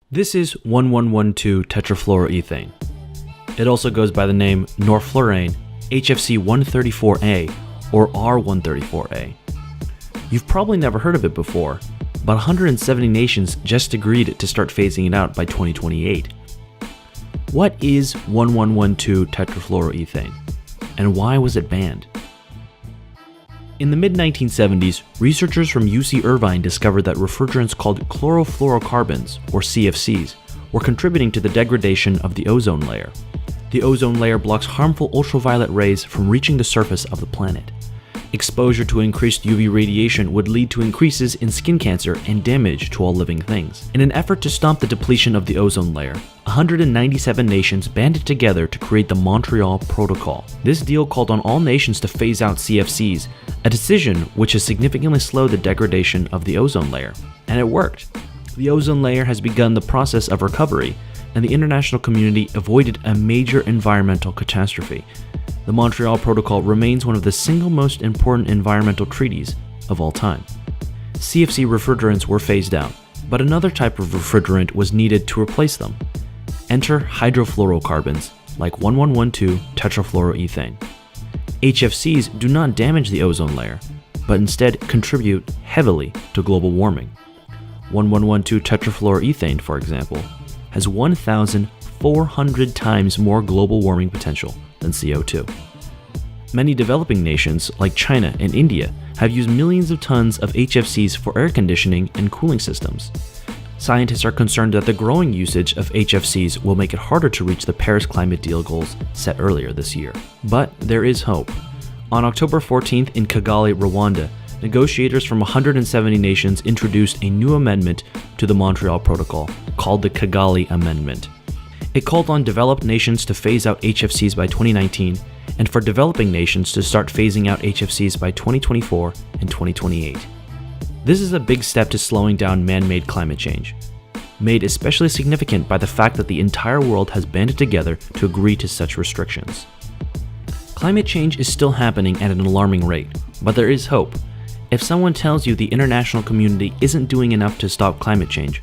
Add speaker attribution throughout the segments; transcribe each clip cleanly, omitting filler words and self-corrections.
Speaker 1: This is 1112 tetrafluoroethane. It also goes by the name norflurane, HFC 134A, or R134A. You've probably never heard of it before, but 170 nations just agreed to start phasing it out by 2028. What is 1112 tetrafluoroethane, and why was it banned? In the mid-1970s, researchers from UC Irvine discovered that refrigerants called chlorofluorocarbons, or CFCs, were contributing to the degradation of the ozone layer. The ozone layer blocks harmful ultraviolet rays from reaching the surface of the planet. Exposure to increased UV radiation would lead to increases in skin cancer and damage to all living things. In an effort to stop the depletion of the ozone layer, 197 nations banded together to create the Montreal Protocol. This deal called on all nations to phase out CFCs, a decision which has significantly slowed the degradation of the ozone layer. And it worked. The ozone layer has begun the process of recovery, and the international community avoided a major environmental catastrophe. The Montreal Protocol remains one of the single most important environmental treaties of all time. CFC refrigerants were phased out, but another type of refrigerant was needed to replace them. Enter hydrofluorocarbons, like 1112 tetrafluoroethane. HFCs do not damage the ozone layer, but instead contribute heavily to global warming. 1112 tetrafluoroethane, for example, has 1,400 times more global warming potential than CO2. Many developing nations, like China and India, have used millions of tons of HFCs for air conditioning and cooling systems. Scientists are concerned that the growing usage of HFCs will make it harder to reach the Paris Climate Deal goals set earlier this year. But there is hope. On October 14th in Kigali, Rwanda, negotiators from 170 nations introduced a new amendment to the Montreal Protocol called the Kigali Amendment. It called on developed nations to phase out HFCs by 2019 and for developing nations to start phasing out HFCs by 2024 and 2028. This is a big step to slowing down man-made climate change, made especially significant by the fact that the entire world has banded together to agree to such restrictions. Climate change is still happening at an alarming rate, but there is hope. If someone tells you the international community isn't doing enough to stop climate change,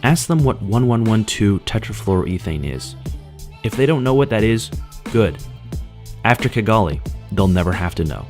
Speaker 1: ask them what 1112 tetrafluoroethane is. If they don't know what that is, good. After Kigali, they'll never have to know.